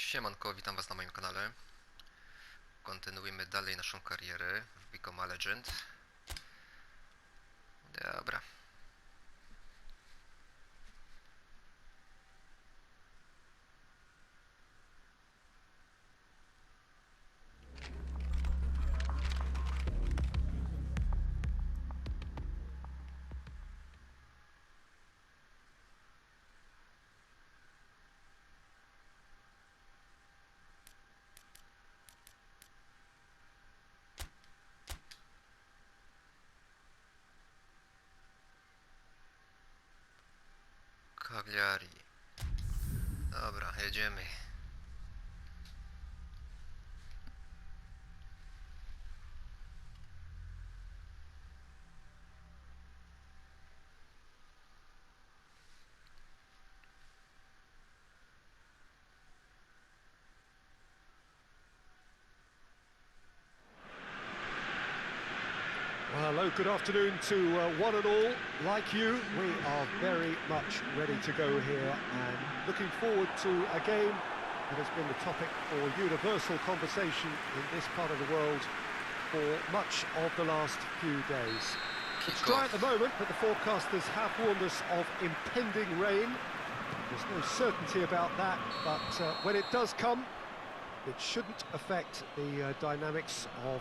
Siemanko, witam was na moim kanale. Kontynuujemy dalej naszą karierę w Become a Legend. Dobra. Cagliari. Dobra, jedziemy. Well, hello, good afternoon to one and all. Like you, we are very much ready to go here and looking forward to a game that has been the topic for universal conversation in this part of the world for much of the last few days. It's dry at the moment, but the forecasters have warned us of impending rain. There's no certainty about that, but when it does come, it shouldn't affect the dynamics of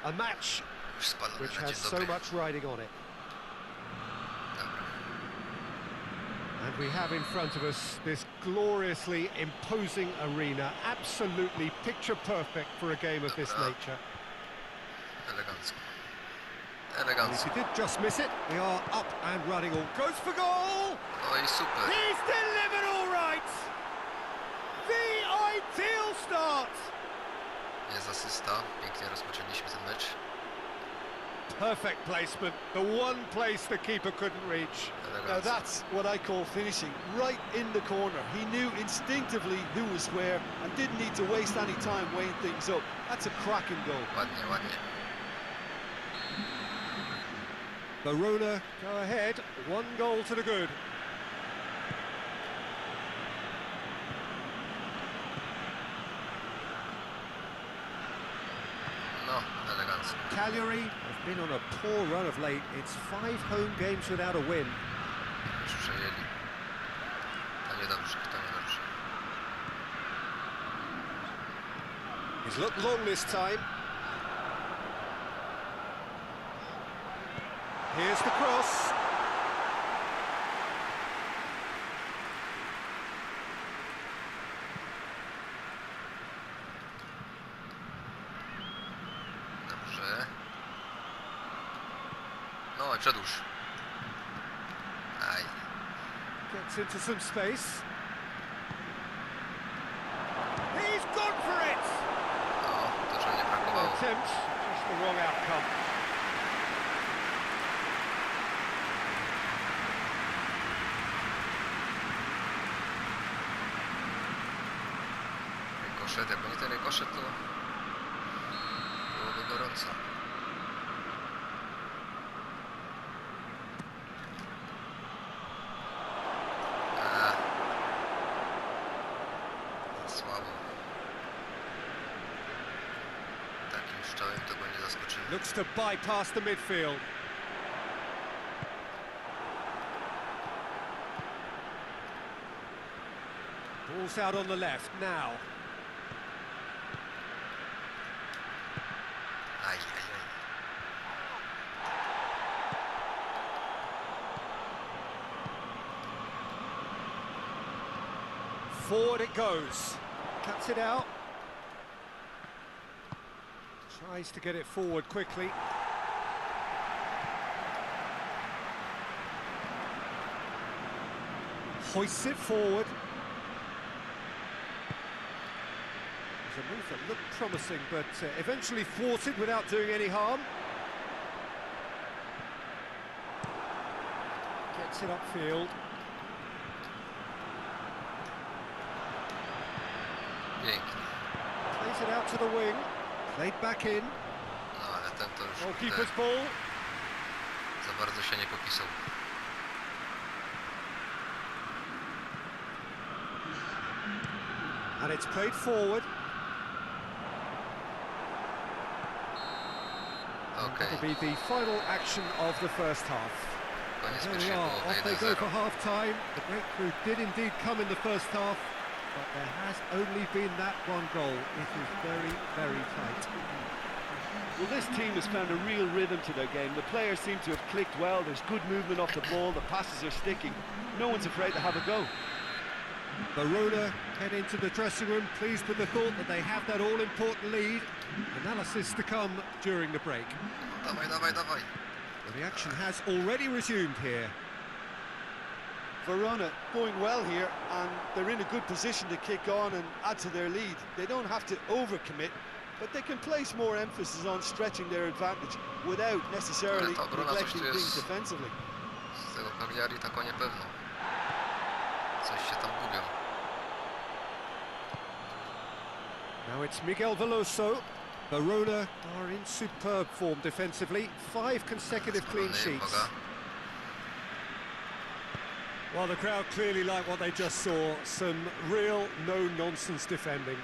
a match which has so much riding on it. And we have in front of us this gloriously imposing arena, absolutely picture perfect for a game of this nature. Elegancko. And Elegancko. if he did just miss it, we are up and running. All goes for goal! No i super. He's delivered all right! The ideal start! Jest asysta. Pięknie rozpoczęliśmy ten mecz. Perfect placement, the one place the keeper couldn't reach. Now that's what I call finishing, right in the corner. He knew instinctively who was where and didn't need to waste any time weighing things up. That's a cracking goal. Ładnie, ładnie. Verona go ahead, 1 goal to the good. No, elegancko. Cagliari have been on a poor run of late. It's 5 home games without a win. Już przejęli. To niedobrze, to niedobrze. He's looked long this time. Here's the cross. Dobrze. No i przedłuż. Aj. Gets into some space. He's gone for it! No, to że nie brakowało. Attempt, just the wrong outcome. Rykoszet, jakby nie ten rykoszet, to byłoby gorąco. Słabo. Takim szczałem to go nie zaskoczymy. Looks to bypass the midfield. Ball's out on the left now. Aj, aj, aj. Forward it goes. Cuts it out. Tries to get it forward quickly. Hoists it forward. There's a move that looked promising, but eventually thwarted without doing any harm. Gets it upfield. Pięknie. Plays it out to the wing. Played back in. No ale ten to już Goalkeeper's ball. za bardzo się nie popisał. And it's played forward. Okej, That'll be the final action of the first half. koniec There we pierwszej are, połowy, off they go 1-0. for half-time. The breakthrough did indeed come in the first half, but there has only been that one goal. It is very, very tight. Well, this team has found a real rhythm to their game. The players seem to have clicked well. There's good movement off the ball. The passes are sticking. No one's afraid to have a go. Verona head into the dressing room, pleased with the thought that they have that all-important lead. Analysis to come during the break. Dawaj, dawaj, dawaj. Well, the action has already resumed here. Verona going well here, and they're in a good position to kick on and add to their lead. They don't have to overcommit, but they can place more emphasis on stretching their advantage without necessarily Ale ta obrona neglecting coś tu things jest. defensively. Z tego Cagliari tak o niepewno. Coś się tam gubią. Now it's Miguel Veloso. Verona are in superb form defensively. 5 consecutive clean sheets. Uwaga. Well, the crowd clearly like what they just saw. Some real no-nonsense defending.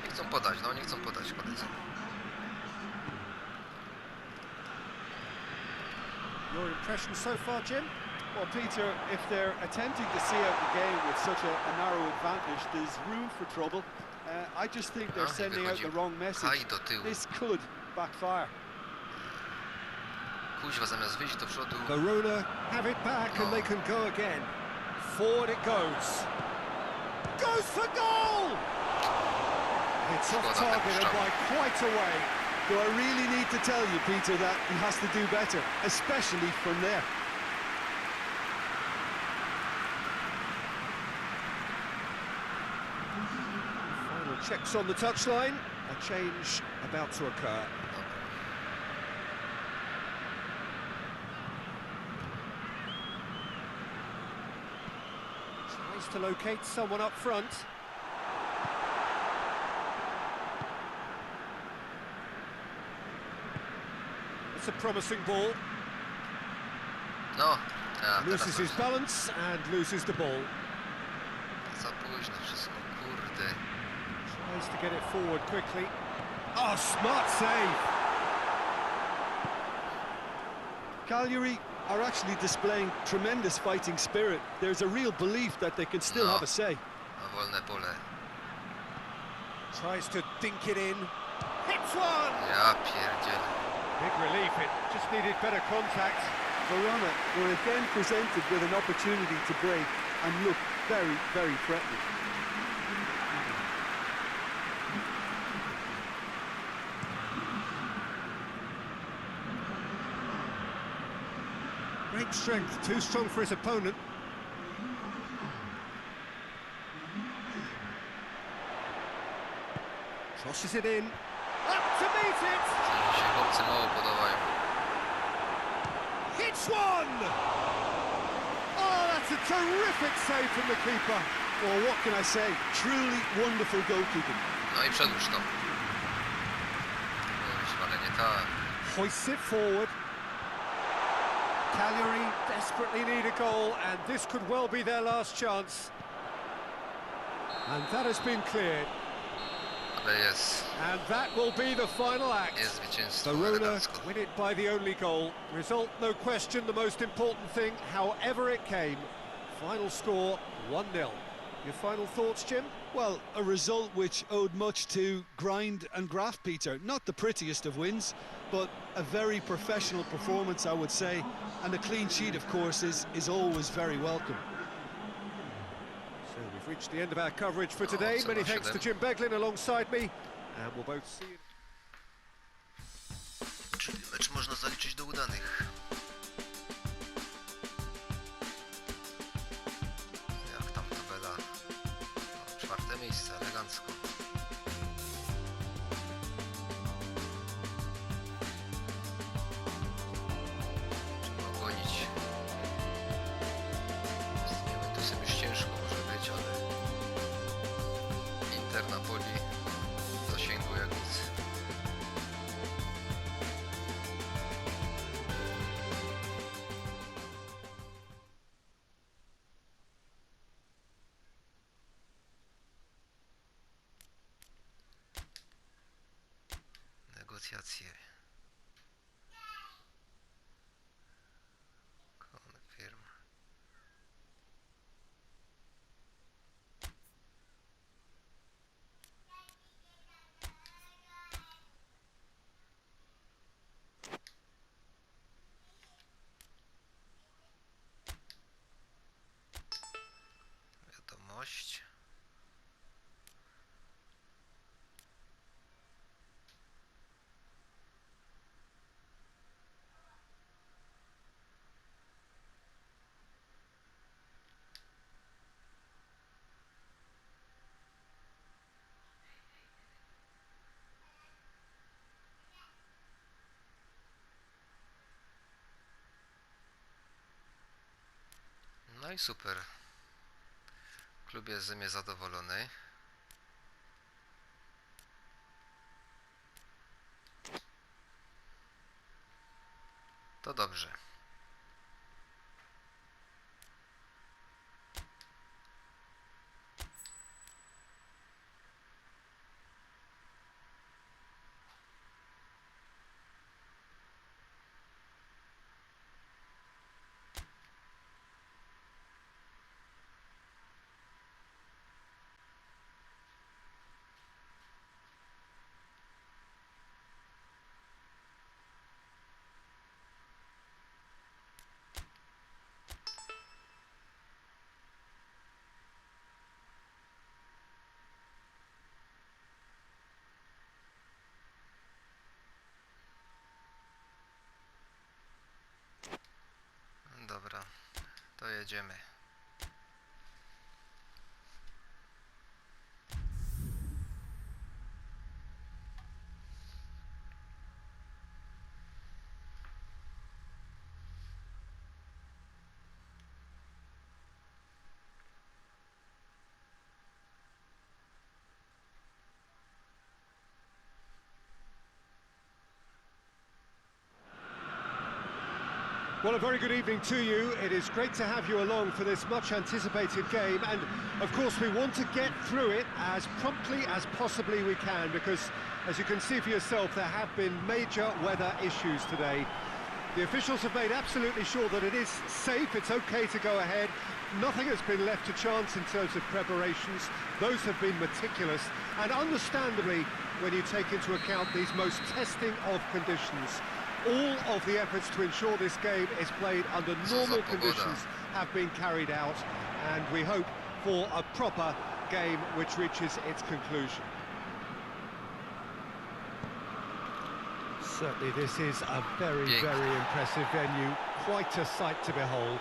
Nie chcą podać, no nie chcą podać koledzy. Your impression so far, Jim? Well, Peter, if they're attempting to see out the game with such a narrow advantage, there's room for trouble. I just think they're sending out the wrong message. Kaj do tyłu. This could backfire. Kuźwa zamiast wyjść do przodu. Verona have it back and they can go again. Forward it goes. Goes for goal! It's off target and by quite a way. Do I really need to tell you, Peter, that he has to do better, especially from there? Final checks on the touchline. A change about to occur. Tries to locate someone up front. It's a promising ball. No, Loses his balance and loses the ball. za późno wszystko, kurde. Tries to get it forward quickly. Oh, smart save! Cagliari are actually displaying tremendous fighting spirit. There's a real belief that they can still have a say. Na wolne pole. Tries to dink it in. Hits one! Ja pierdzielę. Big relief, it just needed better contact. Verona were again presented with an opportunity to break and look very, very threatening. Great strength, too strong for his opponent. Tosses it in. Up to meet it! Ci się chłopcy mało podobają. Hits one! Oh, that's a terrific save from the keeper. Well, what can I say? Truly wonderful goalkeeping. No i przedłuż to. Kuźwa, ale nie tak. Hoists it forward. Cagliari desperately need a goal, and this could well be their last chance. And that has been cleared. Ale jest. And that will be the final act. Jest zwycięstwo Verona elegancko. win it by the only goal. Result, no question, the most important thing, however it came. Final score, 1-0. Your final thoughts, Jim? Well, a result which owed much to grind and graft, Peter. Not the prettiest of wins, but a very professional performance, I would say. And a clean sheet, of course, is always very welcome. So we've reached the end of our coverage for today. so Many much thanks of to them. Jim Beglin alongside me. And we'll both see you. Czyli mecz można zaliczyć do udanych. Jak tam tabela? No, 4. miejsce, elegancko. Trzeba gonić. Z Juventusem już ciężko może być, ale Inter Napoli w zasięgu jak nic. negocjacje. Confirm. Wiadomość. No i super. Klub jest ze mnie zadowolony. To dobrze. Dobra, to jedziemy. Well, a very good evening to you. It is great to have you along for this much anticipated game, and of course we want to get through it as promptly as possibly we can, because as you can see for yourself, there have been major weather issues today. The officials have made absolutely sure that it is safe, it's okay to go ahead. Nothing has been left to chance in terms of preparations. Those have been meticulous, and understandably, when you take into account these most testing of conditions, all of the efforts to ensure this game is played under normal conditions have been carried out, and we hope for a proper game which reaches its conclusion. Certainly this is a very impressive venue, quite a sight to behold.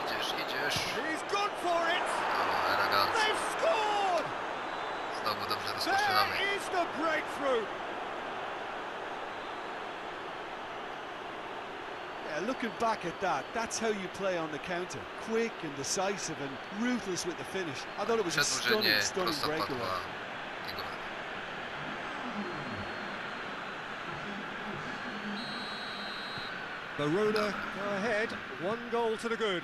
Idziesz. He's gone for it! Elegancko. They've scored! Znowu dobrze rozpoczynamy. There is the breakthrough! Looking back at that, that's how you play on the counter. Quick and decisive and ruthless with the finish. I thought it was a stunning breakaway. Verona go ahead, 1 goal to the good.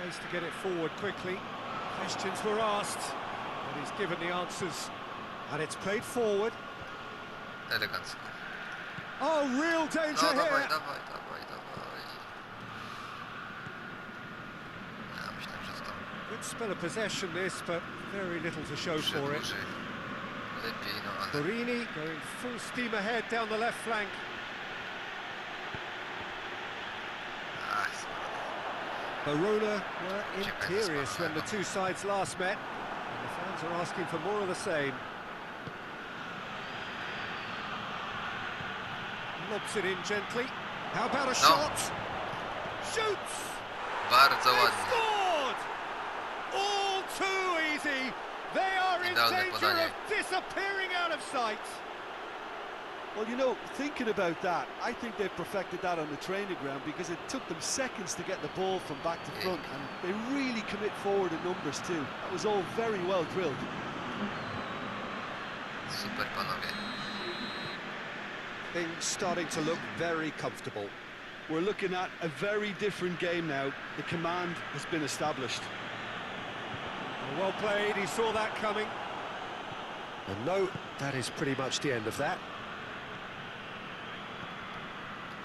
Tries to get it forward quickly. Questions were asked, and he's given the answers. And it's played forward. Elegancko. Oh, real danger No, here. dawaj. Ja myślałem, że to Good spell of possession this, but very little to show for it. przedłuży. Lepiej, no ale... Borini going full steam ahead down the left flank. Ach, Verona were imperious when the two sides last met, and the fans are asking for more of the same. Lobs it in gently. How about a shot? Shoots! Bardzo They ładnie. scored! All too easy. They are in Idealne danger podanie. of disappearing out of sight. Well, you know, thinking about that, I think they perfected that on the training ground, because it took them seconds to get the ball from back to front, and they really commit forward in numbers too. That was all very well drilled. Super, panowie. Things starting to look very comfortable. We're looking at a very different game now. The command has been established. Well played, he saw that coming. And no, that is pretty much the end of that.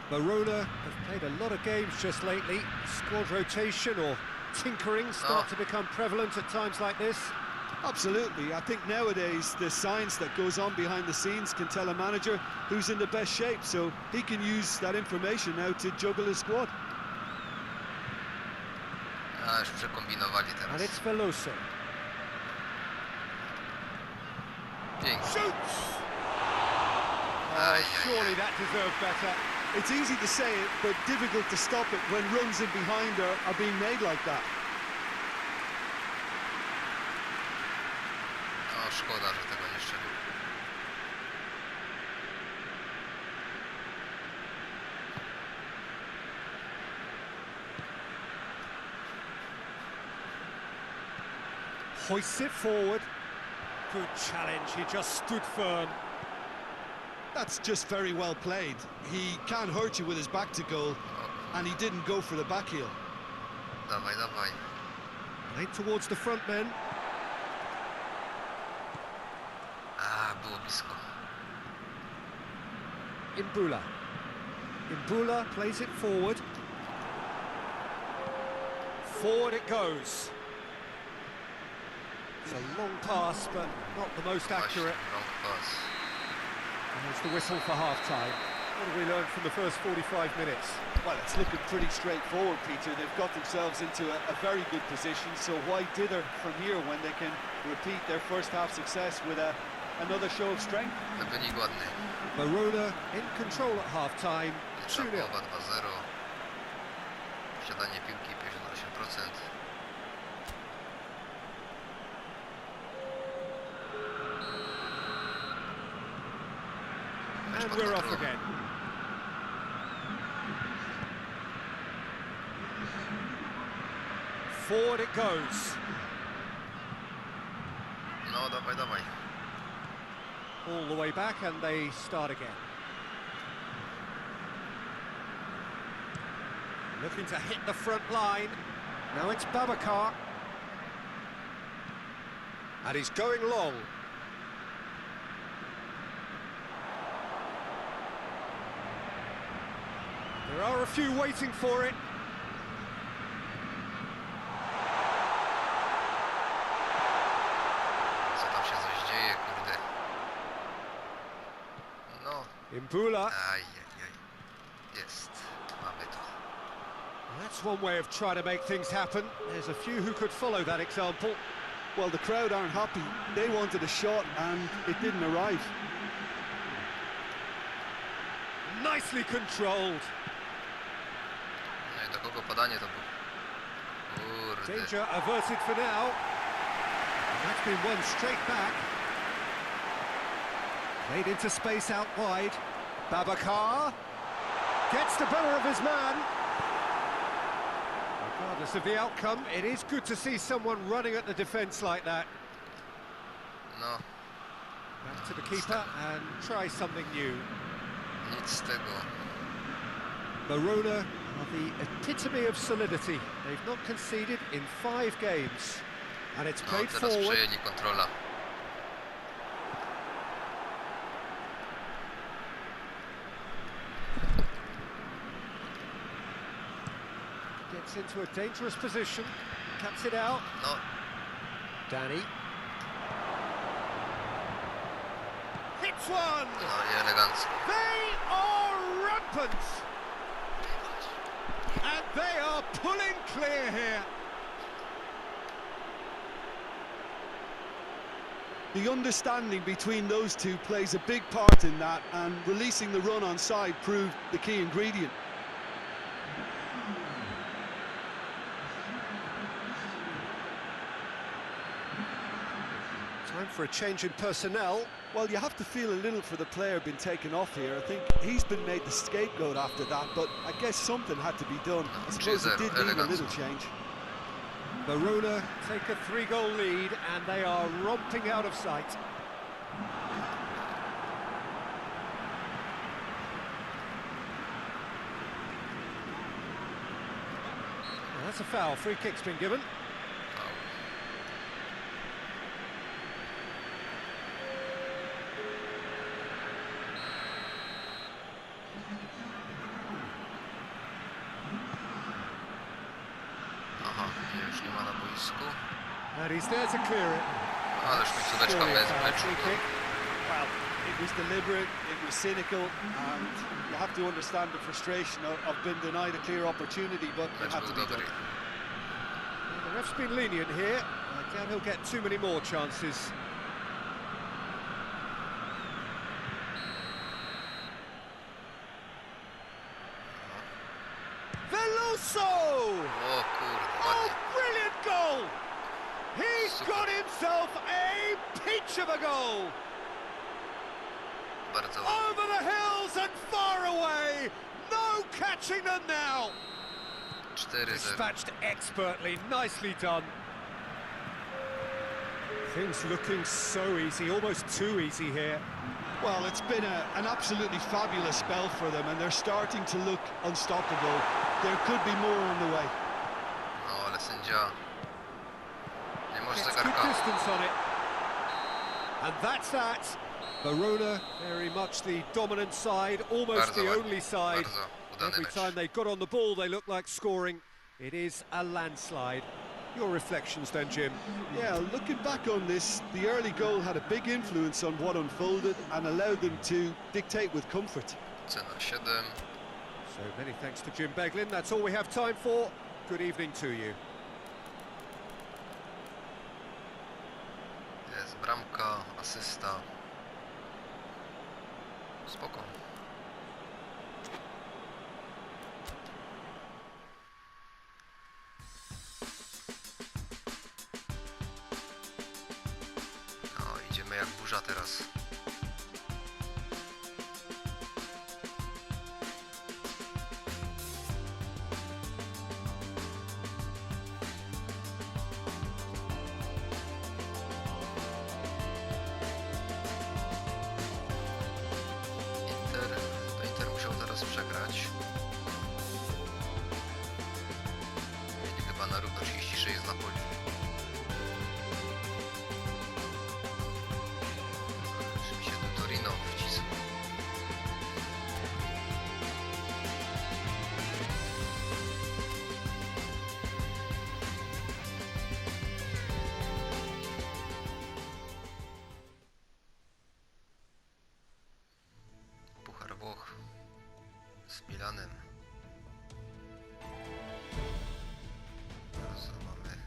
Verona have played a lot of games just lately. Squad rotation or tinkering start to become prevalent at times like this. Absolutely. I think nowadays the science that goes on behind the scenes can tell a manager who's in the best shape, so he can use that information now to juggle his squad. A, już przekombinowali And teraz. it's Veloso. Pięknie. Shoots! Aj, Surely that deserved better. It's easy to say it, but difficult to stop it when runs in behind are being made like that. O, szkoda, że tego nie strzelił. Hoists it forward. Good challenge, he just stood firm. That's just very well played. He can't hurt you with his back to goal, and he didn't go for the back heel. Dawaj, dawaj. Played towards the front men. A, było blisko. Imbula. Imbula plays it forward. Forward it goes. It's a long pass, but not the most Właśnie, accurate. long pass. And there's the whistle for half-time. What have we learned from the first 45 minutes? Well, it's looking pretty straightforward, Peter. They've got themselves into a very good position, so why dither from here when they can repeat their first half success with another show of strength? Wynik ładny. Verona in control at half-time. 2-0. Połowa 2-0. Posiadanie piłki 58%. And we're off again. Forward it goes. No, dawaj, dawaj. All the way back and they start again. Looking to hit the front line. Now it's Babacar. And he's going long. There are a few waiting for it. Co tam się coś dzieje, kurde. No. Imbula. Ajajaj. Jest. Mamy to. That's one way of trying to make things happen. There's a few who could follow that example. Well, the crowd aren't happy. They wanted a shot and it didn't arrive. Nicely controlled. No i do kogo podanie to było? Kurde. Danger averted for now. And that's been won straight back. Played into space out wide. Babacar gets the better of his man. Regardless of the outcome, it is good to see someone running at the defence like that. No, Back to the keeper and try something new. nic z tego. Verona are the epitome of solidity. They've not conceded in 5 games. And it's No, played teraz forward. przejęli kontrola. Gets into a dangerous position. Cuts it out. No, Danny. Hits one! no i elegancko. They are rampant! And they are pulling clear here. The understanding between those two plays a big part in that, and releasing the run on side proved the key ingredient. Time for a change in personnel. Well, you have to feel a little for the player being taken off here. I think he's been made the scapegoat after that, but I guess something had to be done. I suppose it did need a little change. Verona take a 3-goal lead and they are romping out of sight. Well, that's a foul. Free kick's been given. Już nie ma na boisku. And he's there to clear it. Ależ końcóweczka Surely a foul, meczu. free kick. Well, it was deliberate, it was cynical, and you have to understand the frustration of being denied a clear opportunity, but it Mecz had to był be done. dobry. Well, the ref's been lenient here. I doubt he'll get too many more chances. Veloso! O kurde, Oh, ładnie. brilliant goal! He's Super. got himself a peach of a goal! Bardzo ładnie. Over the hills and far away! No catching them now! 4-0. Dispatched expertly, nicely done. Things looking so easy, almost too easy here. Well, it's been an absolutely fabulous spell for them, and they're starting to look unstoppable. There could be more on the way. No ale sędzia nie może Gets good zegarka. distance on it. And that's that. Verona, very much the dominant side, almost Bardzo the ładnie, only side. bardzo udany Every mecz. time they got on the ball, they looked like scoring. It is a landslide. Your reflections then, Jim? Yeah, looking back on this, the early goal had a big influence on what unfolded and allowed them to dictate with comfort. Cena 7. So many thanks to Jim Beglin. That's all we have time for. Good evening to you. Jest bramka, asysta. Spoko. No, idziemy jak burza teraz. Inter musiał teraz przegrać. Mieli chyba na równo 36 z Napoli. Czy mi się tu Torino wcisło? Puchar Włoch z Milanem. Teraz mamy okej.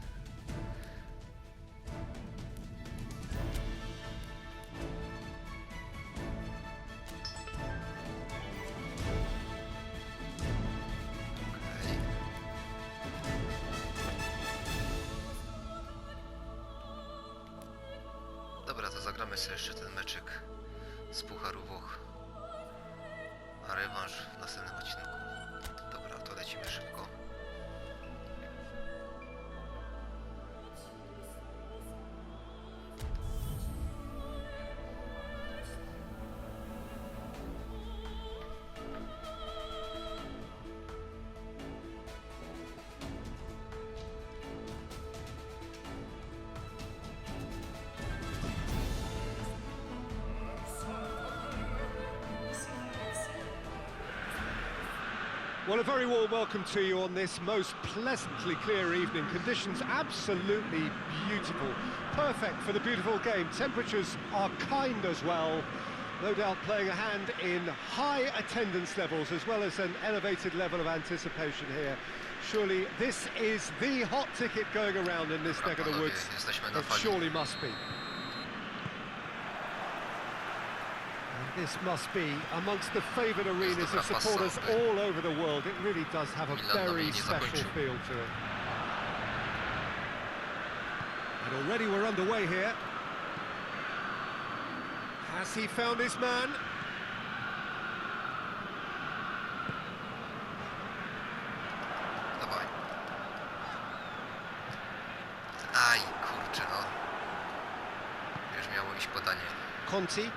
Dobra, to zagramy sobie jeszcze ten meczek z Pucharu Włoch. A rewanż w następnym odcinku. Dobra, to lecimy szybko. Well, a very warm welcome to you on this most pleasantly clear evening. Conditions absolutely beautiful. Perfect for the beautiful game. Temperatures are kind as well. No doubt playing a hand in high attendance levels as well as an elevated level of anticipation here. Surely this is the hot ticket going around in this neck of the Panowie, woods. jesteśmy na It fali. surely must be. And this must be amongst the favoured arenas of supporters all over the world. It really does have a very special feel to it. And already we're underway here. Has he found his man? Dawaj. Aj, kurczę, no. Już miało iść podanie. Conti.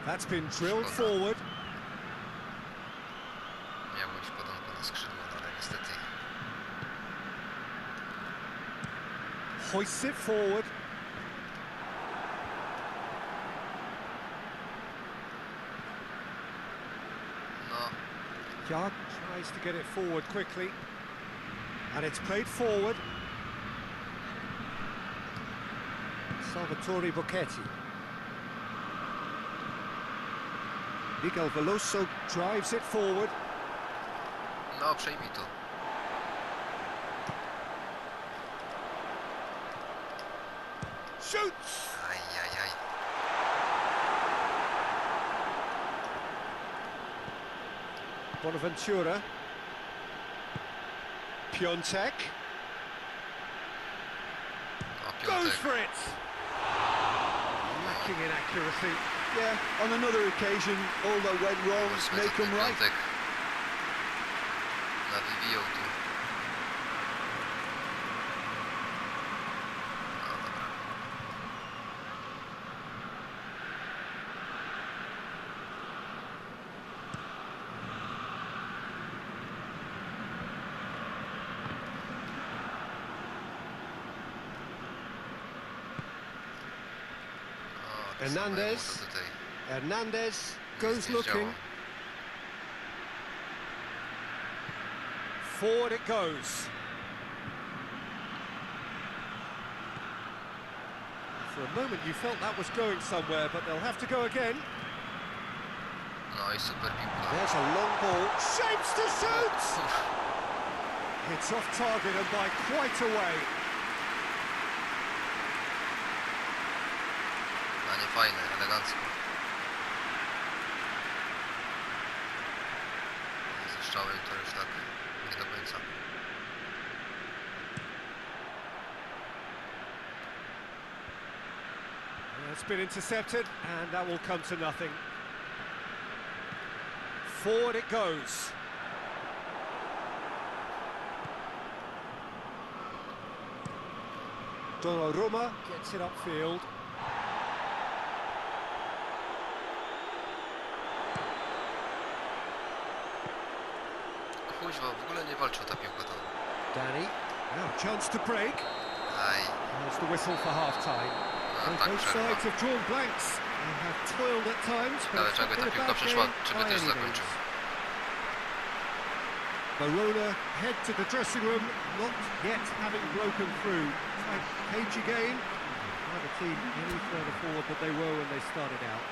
That's been drilled Szkoda. forward. Miało iść podanko na skrzydło, no ale niestety. Hoists it forward. No, Yard tries to get it forward quickly. And it's played forward. Salvatore Bocchetti. Miguel Veloso drives it forward. No, przejmij to. Shoots! Ajajaj. Bonaventura. Piontek. O, Goes piątek. for it! Lacking in accuracy. Yeah, on another occasion, all that went wrong, Powiedzmy, make że them ten right. piątek nawijał tu. No dobra. O, to Hernandez. samemu to tutaj Hernandez nic goes nie looking. zdziałał. Forward it goes. For a moment you felt that was going somewhere, but they'll have to go again. No i super piłka. There's a long ball. Shapes to shoot! Uff, It's off target and by quite a way. a nie fajne, elegancko. Ze strzałem to już tak nie do końca. It's been intercepted and that will come to nothing. Forward it goes. Donnarumma gets it upfield. Kuźwa, w ogóle nie walczy o ta piłka tam. Danny, now chance to break. Aj, There's the whistle for half-time. no tak Both przerwa. sides have drawn blanks and have toiled at times, but Ale it's czy not jakby been ta a piłka bad przeszła, game czy by by też any zakończył? means. Verona head to the dressing room, not yet having broken through. It's like cagey game. Neither team any further forward than they were when they started out.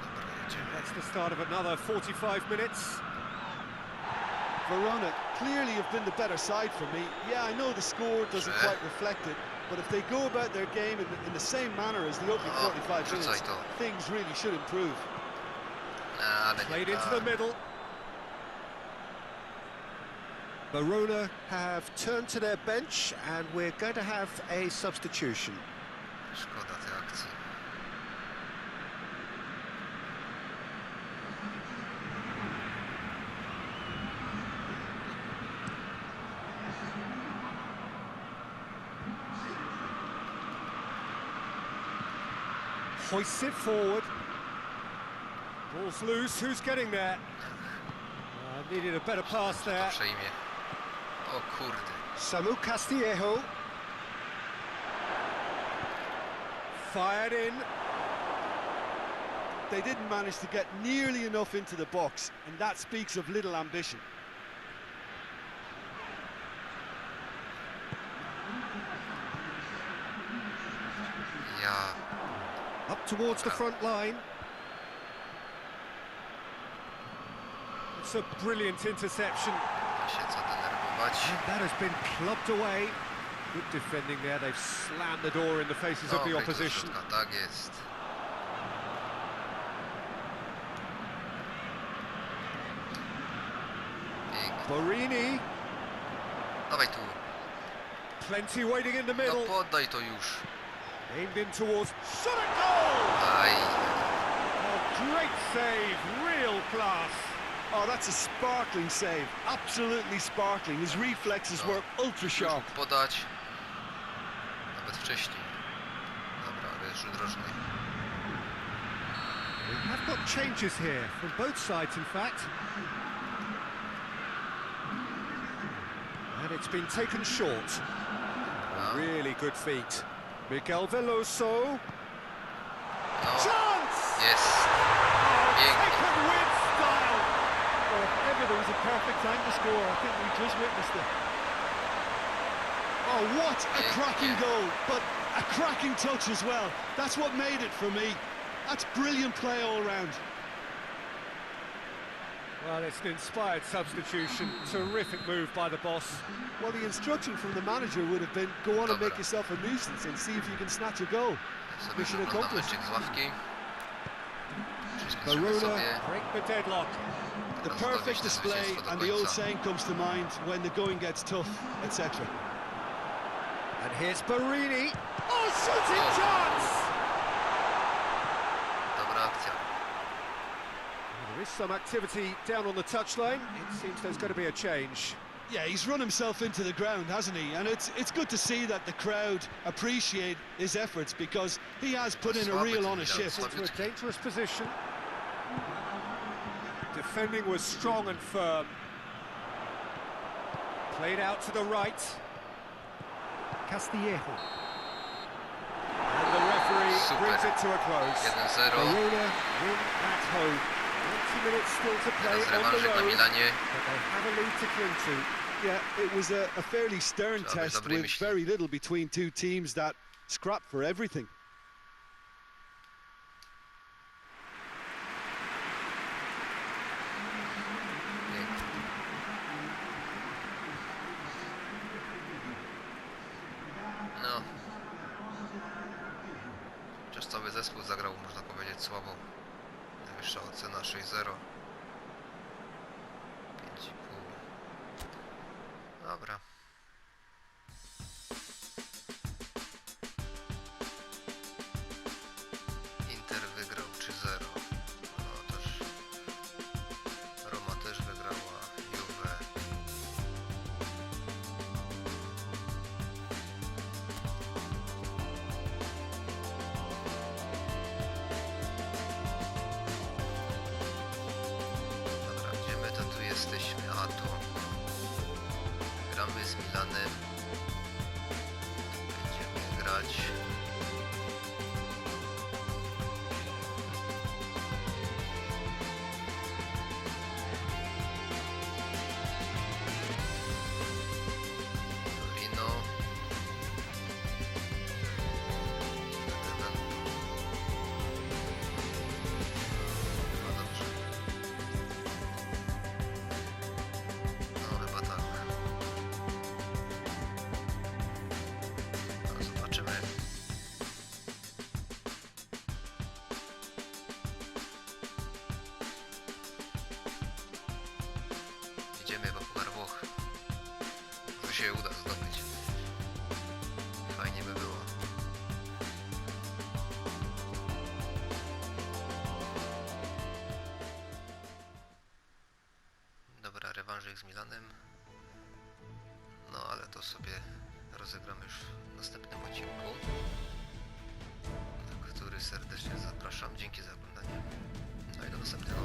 Dobra, jedziemy. That's the start of another 45 minutes. Verona clearly have been the better side for me. Yeah, I know the score doesn't Przed. quite reflect it, but if they go about their game in the same manner as the opening O, 45 rzucaj minutes, to. things really should improve. Ale nie Played into tak. the middle. Verona have turned to their bench and we're going to have a substitution. Szkoda tej akcji. Hoists it forward. Ball's loose, who's getting there? Needed a better pass Że to there. przejmie. O kurde. Samu Castillejo. Fired in. They didn't manage to get nearly enough into the box, and that speaks of little ambition. Ja... Up towards the front line. It's a brilliant interception. Ma się co denerwować. And that has been clubbed away. Good defending there. They've slammed the door in the faces of the okej, to do opposition. środka, tak jest. Pięknie. Borini. Dawaj tu. Plenty waiting in the No middle. poddaj to już. Aimed in towards. Shot at goal! Aj. Oh, great save. Real class. Oh, that's a sparkling save. Absolutely sparkling. His reflexes were ultra sharp. Podać. Nawet wcześniej. Dobra, ale jest rzut rożny. We have got changes here from both sides, in fact. And it's been taken short. No. Really good feet. Miguel Veloso. No, Chance! jest. Oh, Pięknie. taken with style. Well, if ever there was a perfect time to score, I think we just witnessed it. Oh, what a Yeah, cracking yeah. goal, but a cracking touch as well. That's what made it for me. That's brilliant play all round. Well, it's an inspired substitution. Terrific move by the boss. Well, the instruction from the manager would have been, go on and Dobra. make yourself a nuisance and see if you can snatch a goal. Sobie Mission oglądam accomplished. meczek z ławki. Przyspieszymy Barona. sobie. Break the deadlock. The Teraz perfect dowieść do display, zwycięstwa do and the old końca. saying comes to mind, when the going gets tough, etc. And here's Barini. Oh, shooting Oh. chance! Dobra akcja. There is some activity down on the touchline. It seems there's going to be a change. Yeah, he's run himself into the ground, hasn't he? And it's good to see that the crowd appreciate his efforts, because he has put in a real honest shift. Into a dangerous position. Defending was strong and firm. Played out to the right. Castillejo. And the referee Super. brings it to a close. 1-0. Barona win at home. 20 minutes still to play Teraz on the rewanżyk na road, Milanie. but they have a lead to cling to. Yeah, it was a fairly stern Trzeba być test dobrej with myśli. very little between two teams that scrap for everything. Pięknie. No. Chociaż cały zespół zagrał, można powiedzieć, słabo. Najwyższa ocena 6-0. 5,5. Dobra. Inter wygrał 3-0. No też. Roma też wygrała. Juve. Dobra, gdzie my to tu jesteśmy? A tu. Gramy z Milanem. Będziemy grać. Torino. No dobrze. No chyba tak. No, zobaczymy. Jedziemy po Puchar Włoch. To się uda zdobyć. Fajnie by było. Dobra, rewanżyk z Milanem. No ale to sobie rozegramy już w następnym odcinku, na który serdecznie zapraszam. Dzięki za oglądanie. No i do następnego.